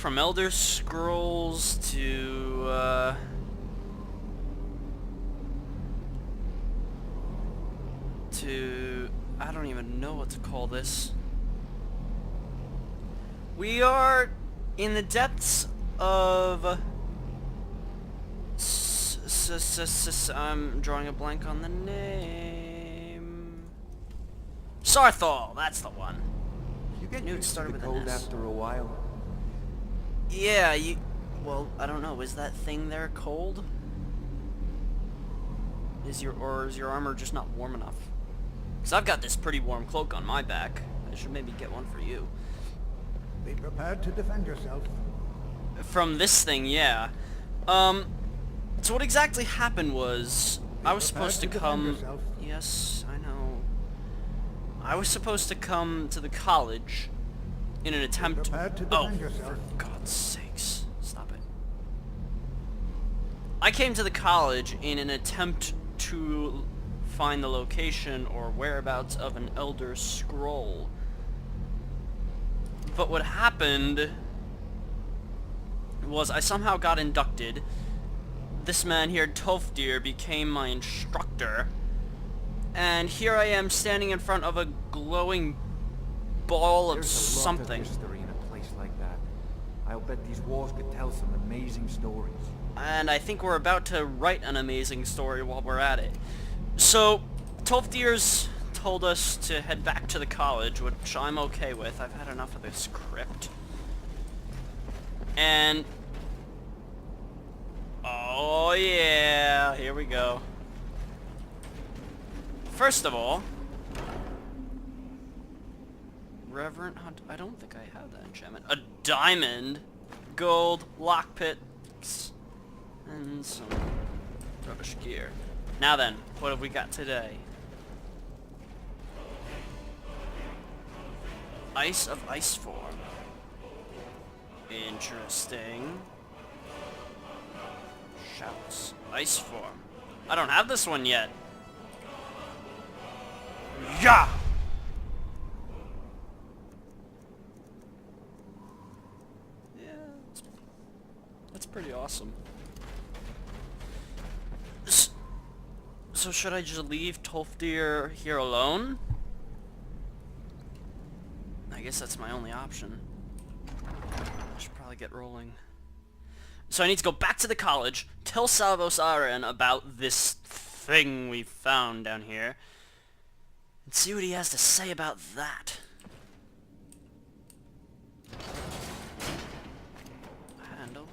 from Elder Scrolls to I don't even know what to call this. We are in the depths of I'm drawing a blank on the name. Sarthal, that's the one. You get Knew it used to started the with an cold S. after a while. Yeah, well, I don't know. Is that thing there cold? Is your armor just not warm enough? Because I've got this pretty warm cloak on my back. I should maybe get one for you. Be prepared to defend yourself. From this thing, yeah. So what exactly happened was, I was supposed to come... Yes, I know. I was supposed to come to the college in an attempt... Oh, for God's sakes. Stop it. I came to the college in an attempt to find the location or whereabouts of an Elder Scroll. But what happened was I somehow got inducted. This man here, Tolfdir, became my instructor. And here I am standing in front of a glowing ball of something. There's a lot of history in a place like that. I'll bet these walls could tell some amazing stories. And I think we're about to write an amazing story while we're at it. So, Tolfdir's told us to head back to the college, which I'm okay with. I've had enough of this crypt. And... oh yeah, here we go. First of all... Reverent Hunt... I don't think I have that enchantment. A diamond! Gold, lockpicks, and some rubbish gear. Now then, what have we got today? Ice of Ice Form. Interesting. Shouts. Ice Form. I don't have this one yet. Yeah! Yeah, that's pretty awesome. So should I just leave Tolfdir here alone? I guess that's my only option. I should probably get rolling. So I need to go back to the college, tell Salvos Aren about this thing we found down here, and see what he has to say about that. Handle.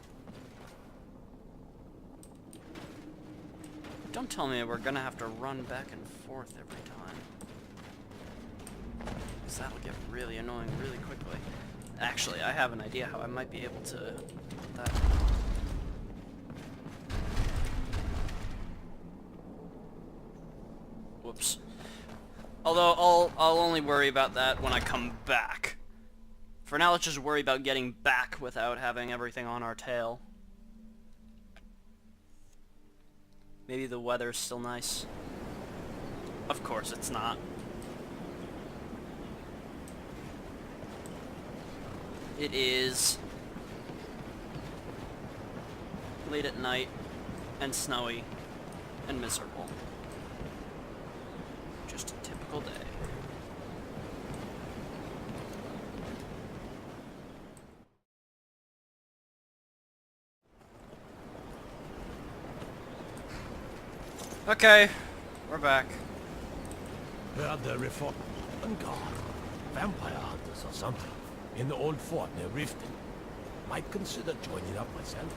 Don't tell me we're gonna have to run back and forth every time. Because that'll get really annoying really quickly. Actually, I have an idea how I might be able to put that. Whoops. Although, I'll only worry about that when I come back. For now, let's just worry about getting back without having everything on our tail. Maybe the weather's still nice. Of course it's not. It is late at night and snowy and miserable. Just a typical day. Okay, we're back. Heard the reform. Guard. Vampire hunters or something. In the old fort near Riften. Might consider joining up myself.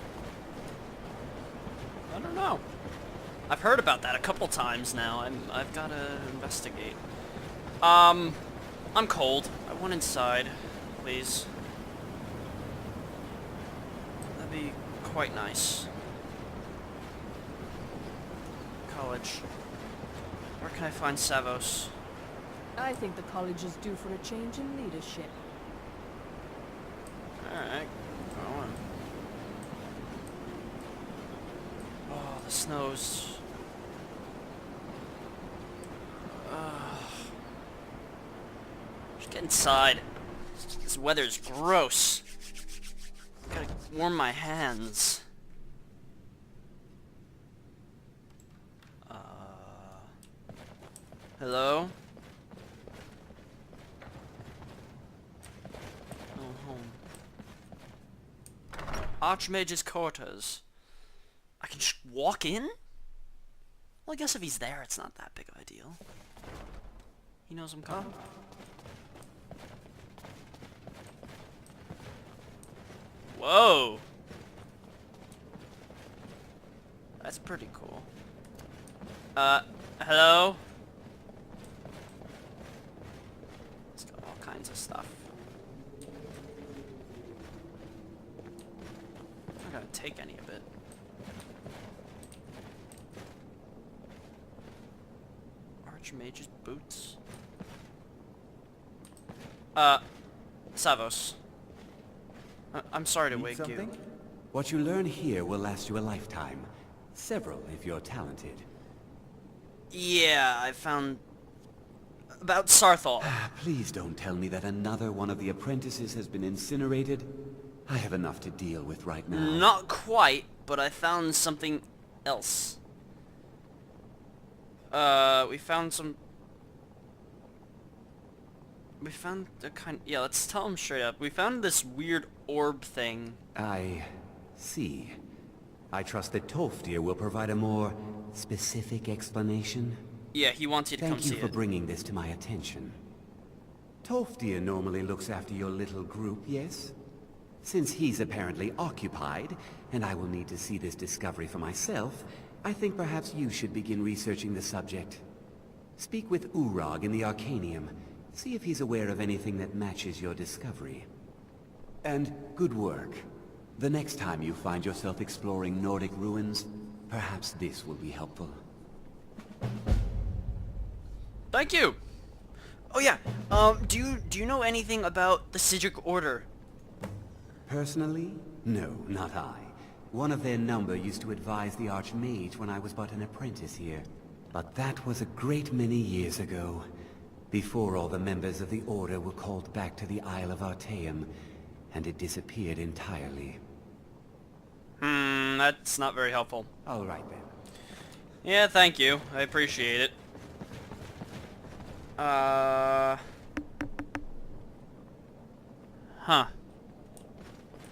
I don't know. I've heard about that a couple times now. I've gotta investigate. I'm cold. I want inside, please. That'd be quite nice. College. Where can I find Savos? I think the college is due for a change in leadership. Alright, go on. Oh, the snow's... Just get inside. This weather's gross. warm my hands. Hello? Oh, home. Archmage's quarters. I can just walk in? Well, I guess if he's there, it's not that big of a deal. He knows I'm coming. Whoa! That's pretty cool. Hello? It's got all kinds of stuff. I'm not gonna take any of it. Archmage's boots. Savos. I'm sorry to wake you. What you learn here will last you a lifetime. Several, if you're talented. Yeah, I found... about Sarthal. Please don't tell me that another one of the apprentices has been incinerated. I have enough to deal with right now. Not quite, but I found something else. We found some... We found a kind... Yeah, let's tell him straight up. We found this weird orb thing. I see. I trust that Tolfdir will provide a more specific explanation. Yeah, he wants you to come see it. Thank you for bringing this to my attention. Tolfdir normally looks after your little group, yes? Since he's apparently occupied, and I will need to see this discovery for myself, I think perhaps you should begin researching the subject. Speak with Urag in the Arcanium. See if he's aware of anything that matches your discovery. And good work. The next time you find yourself exploring Nordic ruins, perhaps this will be helpful. Thank you! Oh yeah, do you know anything about the Sidric Order? Personally? No, not I. One of their number used to advise the Archmage when I was but an apprentice here. But that was a great many years ago. Before all the members of the Order were called back to the Isle of Artaeum, and it disappeared entirely. That's not very helpful. All right then. Yeah, thank you. I appreciate it. Huh.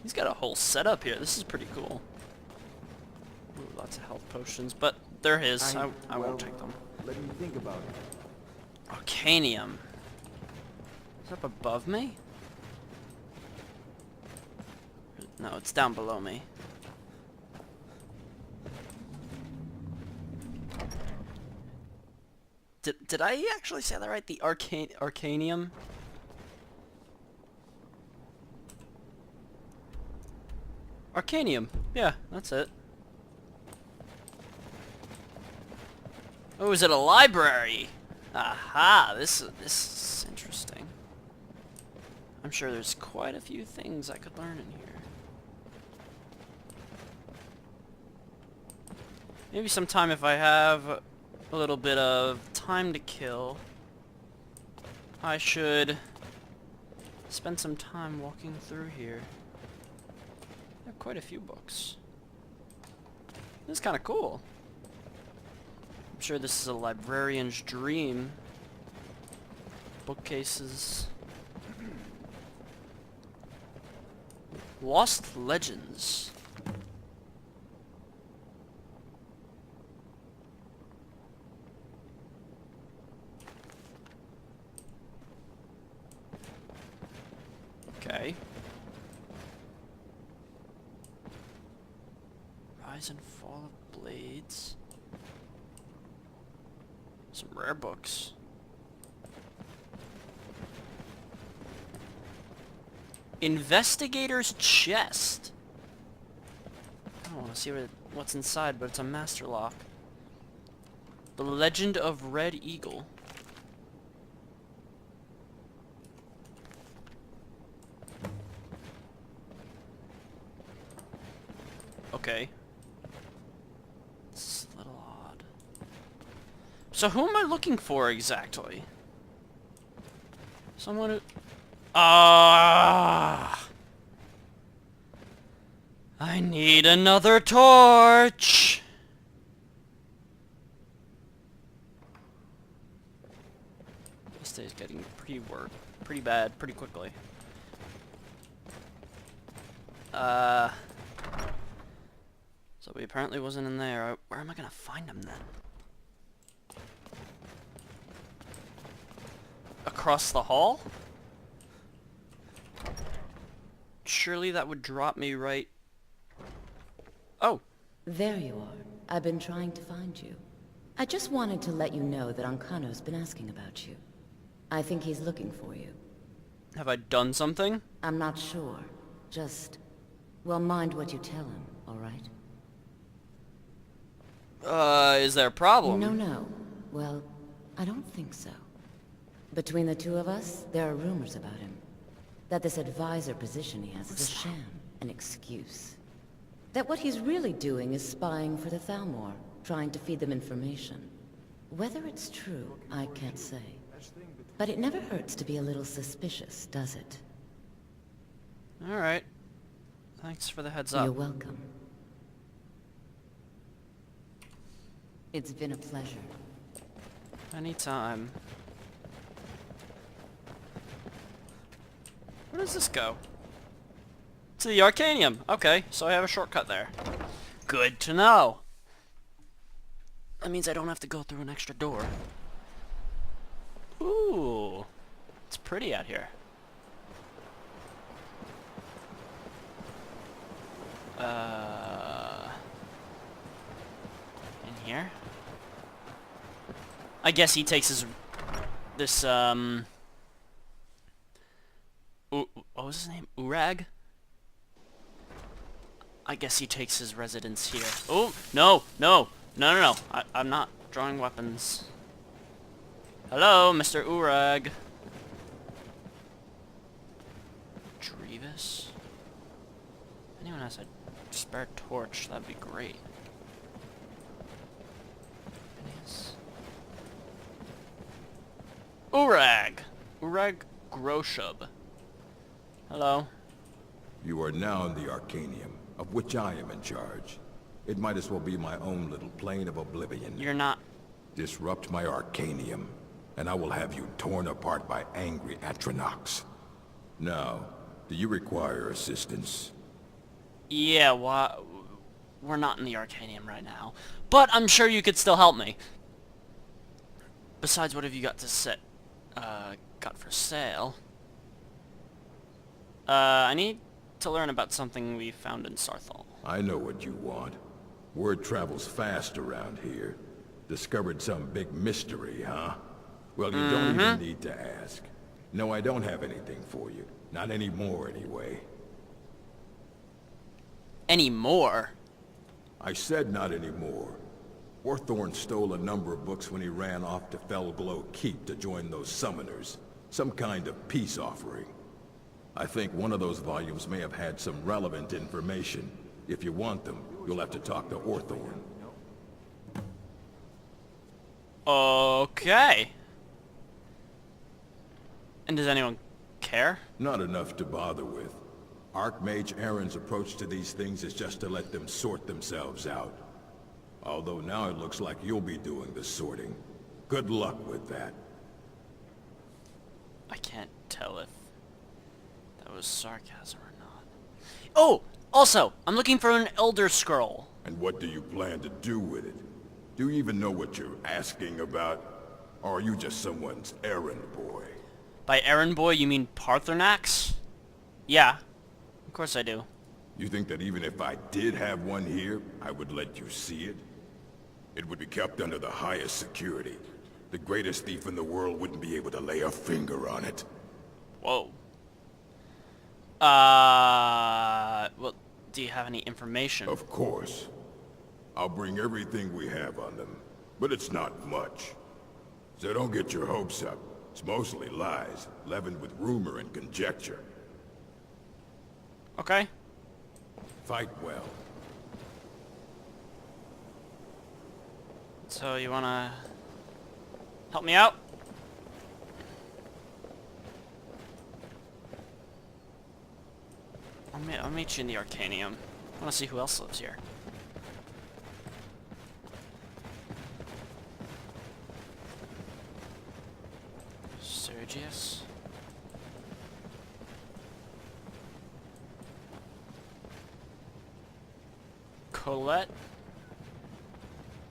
He's got a whole setup here. This is pretty cool. Ooh, lots of health potions, but they're his. I won't take them. Let me think about it. Arcanium. Is that up above me? No, it's down below me. Did I actually say that right? The Arcanium? Arcanium. Yeah, that's it. Oh, is it a library? Aha, this is interesting. I'm sure there's quite a few things I could learn in here. Maybe sometime if I have a little bit of time to kill, I should spend some time walking through here. I have quite a few books. This is kind of cool. I'm sure this is a librarian's dream. Bookcases. Lost Legends. Okay. Rise and Fall of Blades. Some rare books. Investigator's Chest. I don't want to see what's inside, but it's a master lock. The Legend of Red Eagle. Okay. It's a little odd. So who am I looking for exactly? Someone who... I need another torch! This day is getting pretty bad pretty quickly. So he apparently wasn't in there. Where am I gonna find him then? Across the hall? Surely that would drop me right... Oh! There you are. I've been trying to find you. I just wanted to let you know that Ancano's been asking about you. I think he's looking for you. Have I done something? I'm not sure. Just... well, mind what you tell him, alright? Is there a problem? No. Well, I don't think so. Between the two of us, there are rumors about him. That this advisor position he has is a sham, an excuse. That what he's really doing is spying for the Thalmor, trying to feed them information. Whether it's true, I can't say. But it never hurts to be a little suspicious, does it? Alright. Thanks for the heads up. You're welcome. It's been a pleasure. Anytime. Where does this go? To the Arcanium. Okay, so I have a shortcut there. Good to know. That means I don't have to go through an extra door. Ooh. It's pretty out here. In here? I guess he takes his... this, what was his name? Urag? I guess he takes his residence here. Oh, no. I'm not drawing weapons. Hello, Mr. Urag. Drevis? If anyone has a spare torch, that'd be great. Yes. Urag! Urag Groshub. Hello. You are now in the Arcanium, of which I am in charge. It might as well be my own little plane of oblivion. You're not... Disrupt my Arcanium, and I will have you torn apart by angry Atronachs. Now, do you require assistance? Yeah, we're not in the Arcanium right now. But I'm sure you could still help me. Besides, what have you got for sale? I need to learn about something we found in Sarthal. I know what you want. Word travels fast around here. Discovered some big mystery, huh? Well, you don't even need to ask. No, I don't have anything for you. Not anymore, anyway. Any more? I said not anymore. Orthorn stole a number of books when he ran off to Felglow Keep to join those summoners. Some kind of peace offering. I think one of those volumes may have had some relevant information. If you want them, you'll have to talk to Orthorn. Okay. And does anyone care? Not enough to bother with. Archmage Aaron's approach to these things is just to let them sort themselves out. Although now it looks like you'll be doing the sorting. Good luck with that. I can't tell if that was sarcasm or not. Oh! Also, I'm looking for an Elder Scroll. And what do you plan to do with it? Do you even know what you're asking about? Or are you just someone's errand boy? By errand boy, you mean Parthenax? Yeah. Of course I do. You think that even if I did have one here, I would let you see it? It would be kept under the highest security. The greatest thief in the world wouldn't be able to lay a finger on it. Whoa. Well, do you have any information? Of course. I'll bring everything we have on them, but it's not much. So don't get your hopes up. It's mostly lies, leavened with rumor and conjecture. Okay. Fight well. So you wanna help me out? I'll meet you in the Arcanium. I want to see who else lives here. Sergius. Colette.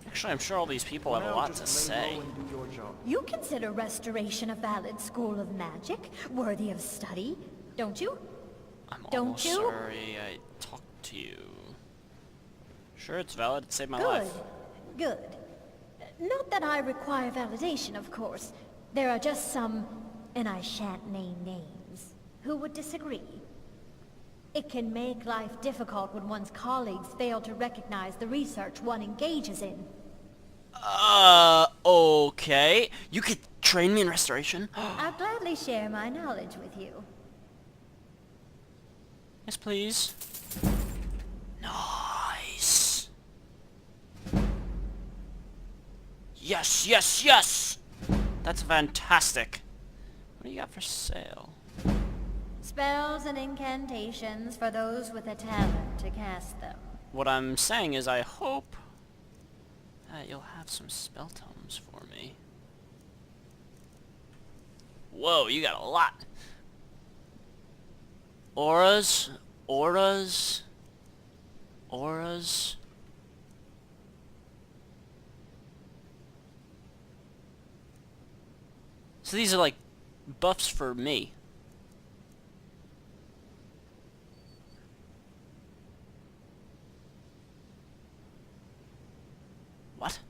Actually, I'm sure all these people have a lot to say. You consider restoration a valid school of magic, worthy of study, don't you? I'm Don't almost you? sorry I talked to you. Sure, it's valid. It saved my Good, life. good. Not that I require validation, of course. There are just some, and I shan't name names, who would disagree. It can make life difficult when one's colleagues fail to recognize the research one engages in. Okay. You could train me in restoration? I'll gladly share my knowledge with you. Yes, please. Nice. Yes, yes, yes! That's fantastic. What do you got for sale? Spells and incantations for those with a talent to cast them. What I'm saying is I hope that you'll have some spell tomes for me. Whoa, you got a lot. Auras, auras, auras. So these are like buffs for me. What?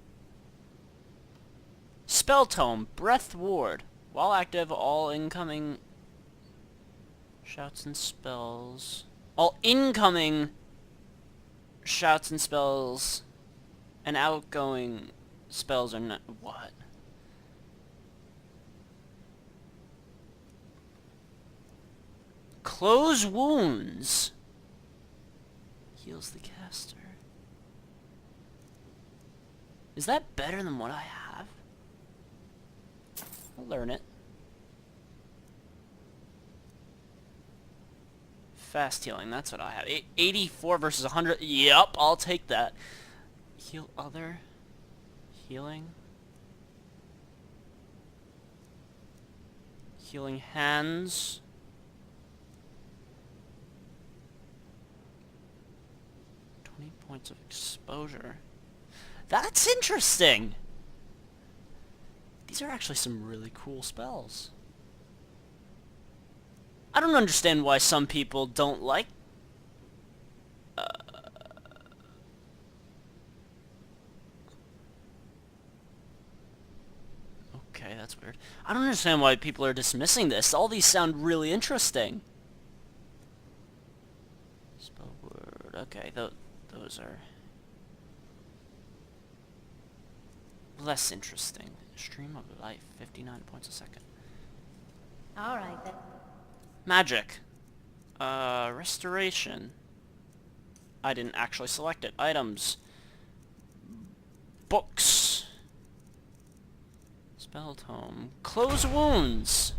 Spell tome, breath ward. While active, all incoming shouts and spells. All incoming shouts and spells and outgoing spells are not. What? Close wounds. Heals the caster. Is that better than what I have? I'll learn it. Fast healing, that's what I have. 84 versus 100. Yep, I'll take that. Heal other. Healing. Healing hands. Points of exposure. That's interesting! These are actually some really cool spells. I don't understand why some people don't like... Okay, that's weird. I don't understand why people are dismissing this. All these sound really interesting. Spell word. Okay, those are less interesting. Stream of life, 59 points a second. Alright then. Magic. Restoration. I didn't actually select it. Items. Books. Spell tome. Close wounds.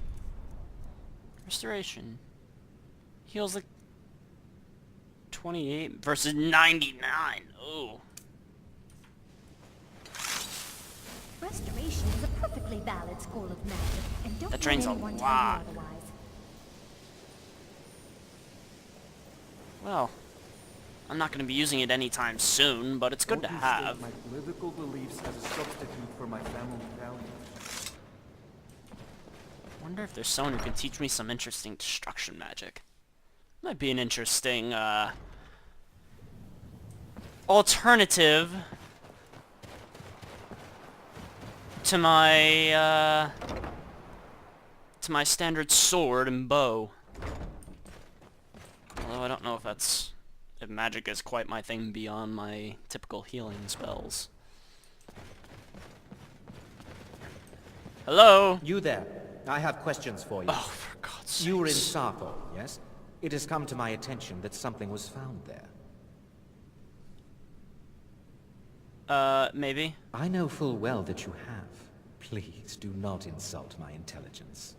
Restoration. Heals the 28 versus 99. Ooh. Restoration is a perfectly valid school of magic, and don't That drains let a anyone tell lot. you otherwise. Well, I'm not going to be using it anytime soon, but it's good to Don't have. mistake my political beliefs as a substitute for my family values. I wonder if there's someone who can teach me some interesting destruction magic. Might be an interesting, alternative to my standard sword and bow. Although I don't know if magic is quite my thing beyond my typical healing spells. Hello? You there. I have questions for you. Oh, for God's sake. You were in Sappho, yes? It has come to my attention that something was found there. Maybe? I know full well that you have. Please do not insult my intelligence.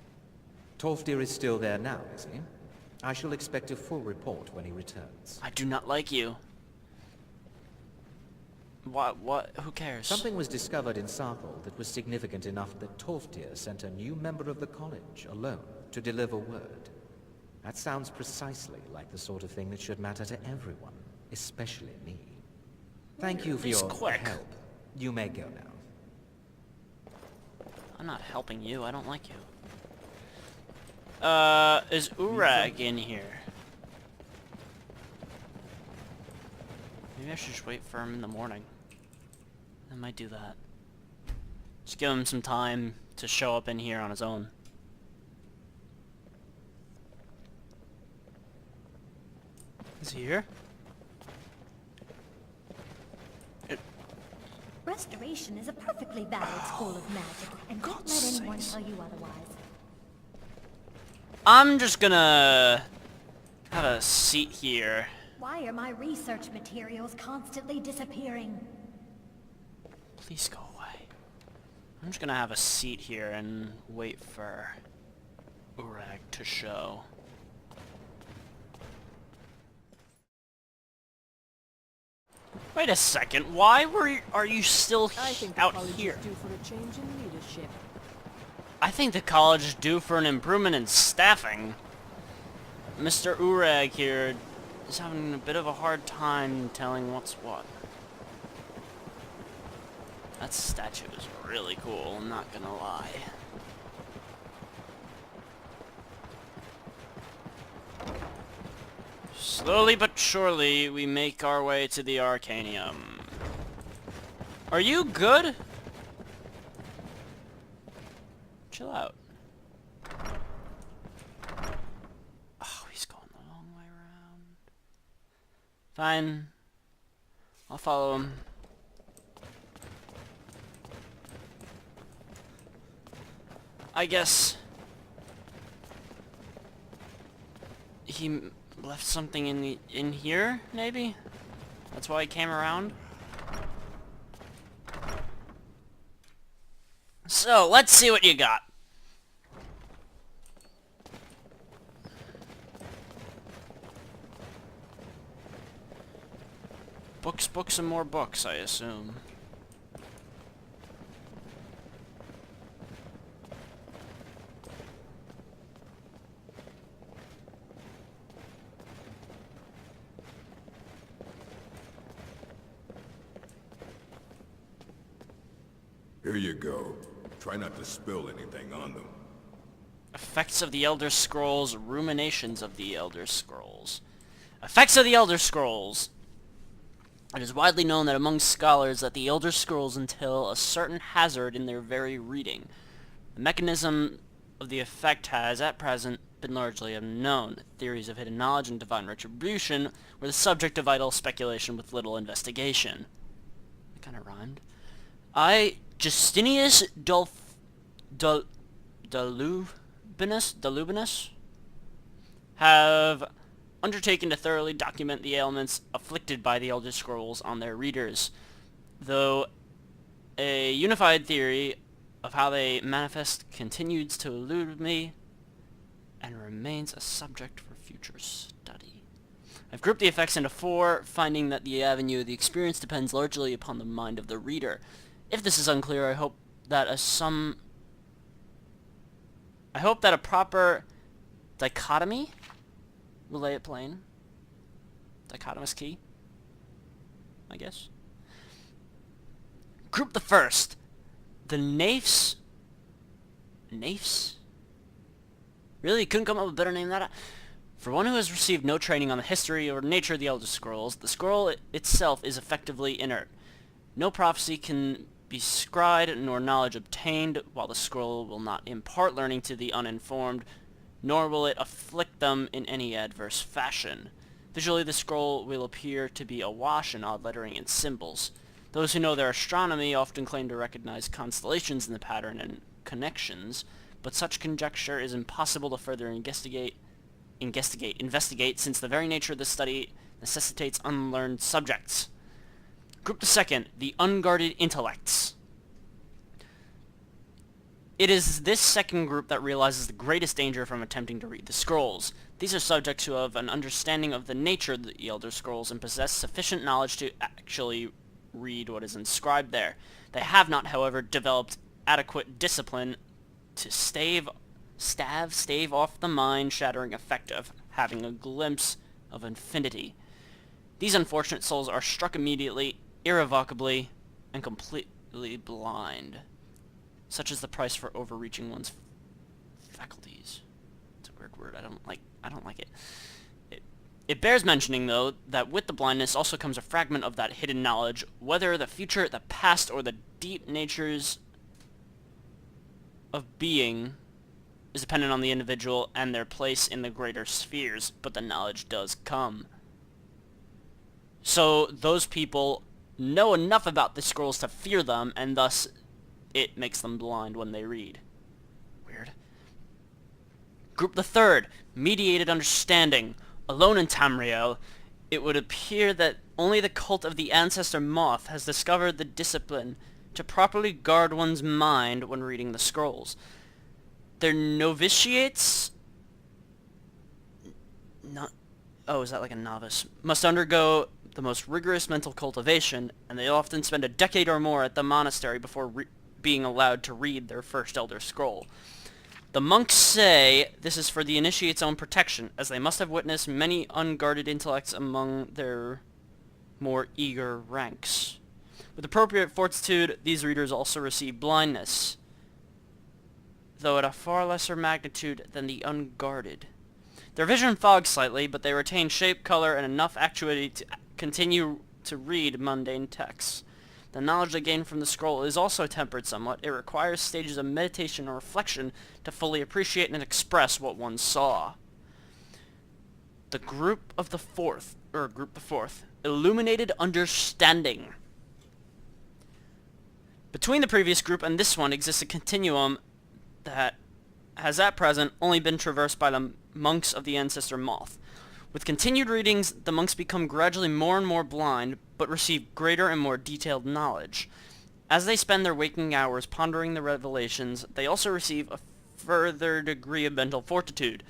Tolfdir is still there now, is he? I shall expect a full report when he returns. I do not like you. What? Who cares? Something was discovered in Sarkle that was significant enough that Tolftir sent a new member of the college, alone, to deliver word. That sounds precisely like the sort of thing that should matter to everyone, especially me. Thank you for He's your quick. help. You may go now. I'm not helping you. I don't like you. Is Urag in here? Maybe I should just wait for him in the morning. I might do that. Just give him some time to show up in here on his own. Is he here? Restoration is a perfectly valid school of magic, and don't let anyone tell you otherwise. I'm just gonna have a seat here. Why are my research materials constantly disappearing? Please go away. I'm just gonna have a seat here and wait for Urag to show. Wait a second, why are you still I think the out college here? is due for a change in leadership. I think the college is due for an improvement in staffing. Mr. Urag here is having a bit of a hard time telling what's what. That statue is really cool, I'm not gonna lie. Slowly but surely, we make our way to the Arcanium. Are you good? Chill out. Oh, he's going the long way around. Fine. I'll follow him. I guess he left something in here, maybe? That's why he came around? So, let's see what you got. Books, books, and more books, I assume. Here you go. Try not to spill anything on them. Effects of the Elder Scrolls, Ruminations of the Elder Scrolls. Effects of the Elder Scrolls. It is widely known that among scholars that the Elder Scrolls entail a certain hazard in their very reading. The mechanism of the effect has, at present, been largely unknown. Theories of hidden knowledge and divine retribution were the subject of idle speculation with little investigation. That kind of rhymed. Justinius Dalubinus have undertaken to thoroughly document the ailments afflicted by the Elder Scrolls on their readers, though a unified theory of how they manifest continues to elude me and remains a subject for future study. I've grouped the effects into 4, finding that the avenue of the experience depends largely upon the mind of the reader. If this is unclear, I hope that a proper dichotomy will lay it plain. Dichotomous key, I guess. Group the first. The Naifs. Naifs? Really? You couldn't come up with a better name than that? For one who has received no training on the history or nature of the Elder Scrolls, the scroll itself is effectively inert. No prophecy can be scryed nor knowledge obtained, while the scroll will not impart learning to the uninformed, nor will it afflict them in any adverse fashion. Visually, the scroll will appear to be awash in odd lettering and symbols. Those who know their astronomy often claim to recognize constellations in the pattern and connections, but such conjecture is impossible to further investigate, since the very nature of the study necessitates unlearned subjects. Group the second, the unguarded intellects. It is this second group that realizes the greatest danger from attempting to read the scrolls. These are subjects who have an understanding of the nature of the Elder Scrolls and possess sufficient knowledge to actually read what is inscribed there. They have not, however, developed adequate discipline to stave off the mind-shattering effect of having a glimpse of infinity. These unfortunate souls are struck immediately, irrevocably, and completely blind. Such is the price for overreaching one's faculties. It's a weird word. I don't like it. It bears mentioning, though, that with the blindness also comes a fragment of that hidden knowledge, whether the future, the past, or the deep natures of being is dependent on the individual and their place in the greater spheres, but the knowledge does come. So those people know enough about the scrolls to fear them, and thus it makes them blind when they read. Weird. Group the third, mediated understanding. Alone in Tamriel, it would appear that only the cult of the ancestor Moth has discovered the discipline to properly guard one's mind when reading the scrolls. Their novitiates... is that like a novice? Must undergo the most rigorous mental cultivation, and they often spend a decade or more at the monastery before being allowed to read their first Elder Scroll. The monks say this is for the initiate's own protection, as they must have witnessed many unguarded intellects among their more eager ranks. With appropriate fortitude, these readers also receive blindness, though at a far lesser magnitude than the unguarded. Their vision fogs slightly, but they retain shape, color, and enough acuity to continue to read mundane texts. The knowledge they gain from the scroll is also tempered somewhat. It requires stages of meditation or reflection to fully appreciate and express what one saw. Group the fourth, illuminated understanding. Between the previous group and this one exists a continuum that has at present only been traversed by the monks of the ancestor Moth. With continued readings, the monks become gradually more and more blind, but receive greater and more detailed knowledge. As they spend their waking hours pondering the revelations, they also receive a further degree of mental fortitude.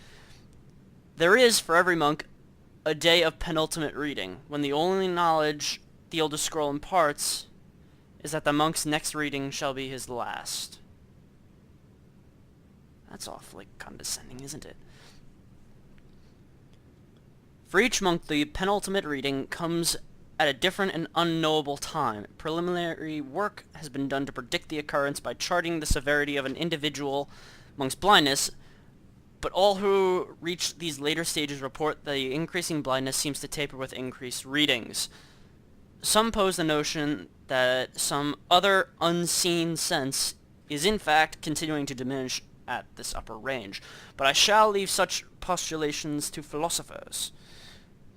There is, for every monk, a day of penultimate reading, when the only knowledge the Elder Scroll imparts is that the monk's next reading shall be his last. That's awfully condescending, isn't it? For each monk, the penultimate reading comes at a different and unknowable time. Preliminary work has been done to predict the occurrence by charting the severity of an individual monk's blindness, but all who reach these later stages report that the increasing blindness seems to taper with increased readings. Some pose the notion that some other unseen sense is in fact continuing to diminish at this upper range, but I shall leave such postulations to philosophers.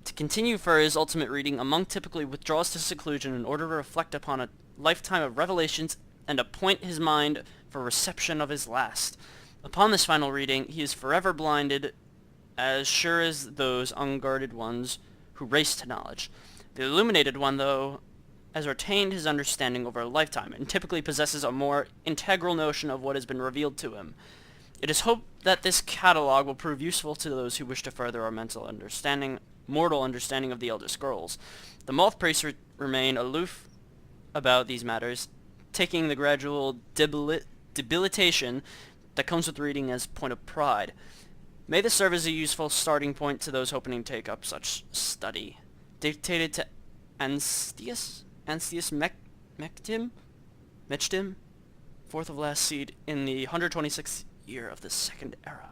To continue for his ultimate reading, a monk typically withdraws to seclusion in order to reflect upon a lifetime of revelations and appoint his mind for reception of his last. Upon this final reading, he is forever blinded, as sure as those unguarded ones who race to knowledge. The illuminated one, though, has retained his understanding over a lifetime, and typically possesses a more integral notion of what has been revealed to him. It is hoped that this catalog will prove useful to those who wish to further our mortal understanding of the Elder Scrolls. The Moth priests remain aloof about these matters, taking the gradual debilitation that comes with reading as point of pride. May this serve as a useful starting point to those hoping to take up such study. Dictated to Anstius Mechtim, fourth of last seed in the 126th year of the Second Era.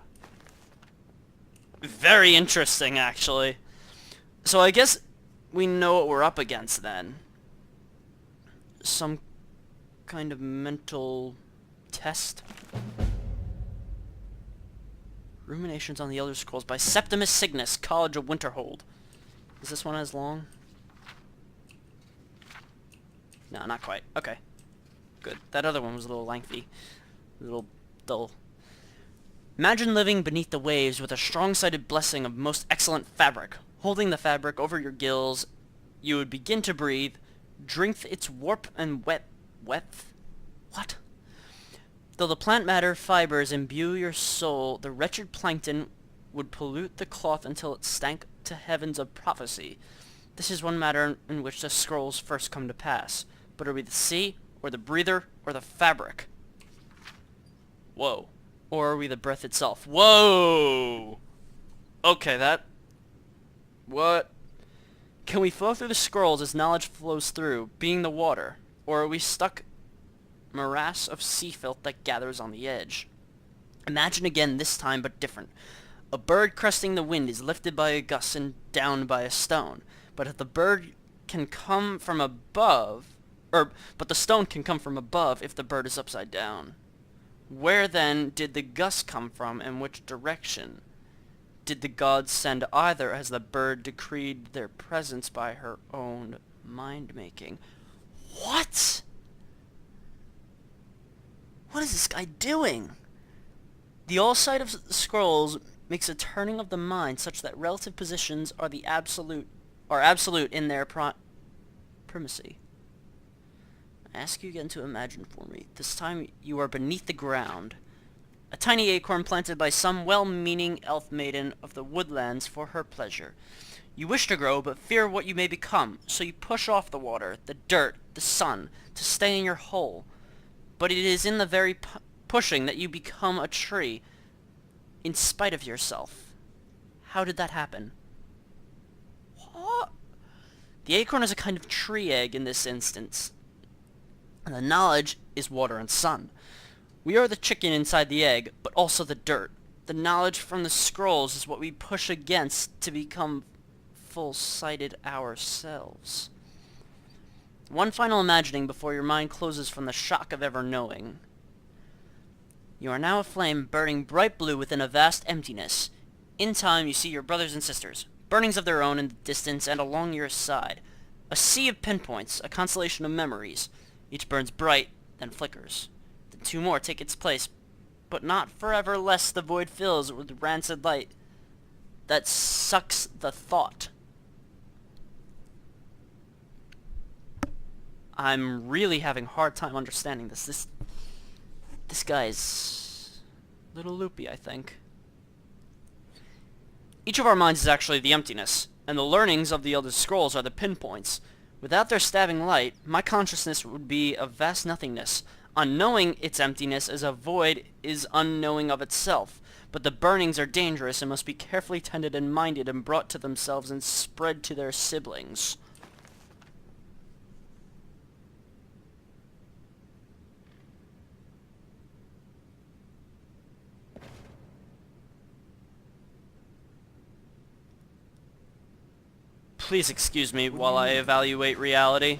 Very interesting, actually. So I guess we know what we're up against then. Some kind of mental test. Ruminations on the Elder Scrolls by Septimus Cygnus, College of Winterhold. Is this one as long? No, not quite. Okay. Good. That other one was a little lengthy. A little dull. Imagine living beneath the waves with a strong-sided blessing of most excellent fabric. Holding the fabric over your gills, you would begin to breathe, drink its warp and wet. What? Though the plant matter fibers imbue your soul, the wretched plankton would pollute the cloth until it stank to heavens of prophecy. This is one matter in which the scrolls first come to pass. But are we the sea, or the breather, or the fabric? Whoa. Or are we the breath itself? Whoa! Okay, that... What? Can we flow through the scrolls as knowledge flows through, being the water? Or are we stuck morass of sea filth that gathers on the edge? Imagine again this time, but different. A bird cresting the wind is lifted by a gust and downed by a stone. But if the bird can come from above... but the stone can come from above if the bird is upside down. Where then did the gust come from, and which direction? Did the gods send either as the bird decreed their presence by her own mind-making? What? What is this guy doing? The all-sight of the scrolls makes a turning of the mind such that relative positions are absolute in their primacy. I ask you again to imagine for me. This time you are beneath the ground. A tiny acorn planted by some well-meaning elf maiden of the woodlands for her pleasure. You wish to grow, but fear what you may become, so you push off the water, the dirt, the sun, to stay in your hole. But it is in the very pushing that you become a tree, in spite of yourself. How did that happen? What? The acorn is a kind of tree egg in this instance. And the knowledge is water and sun. We are the chicken inside the egg, but also the dirt. The knowledge from the scrolls is what we push against to become full-sighted ourselves. One final imagining before your mind closes from the shock of ever knowing. You are now a flame burning bright blue within a vast emptiness. In time you see your brothers and sisters, burnings of their own in the distance and along your side. A sea of pinpoints, a constellation of memories. Each burns bright, then flickers. Then two more take its place, but not forever, lest the void fills with rancid light that sucks the thought. I'm really having a hard time understanding this. This guy's a little loopy, I think. Each of our minds is actually the emptiness, and the learnings of the Elder Scrolls are the pinpoints. Without their stabbing light, my consciousness would be a vast nothingness. Unknowing its emptiness as a void is unknowing of itself. But the burnings are dangerous and must be carefully tended and minded and brought to themselves and spread to their siblings. Please excuse me while I evaluate reality.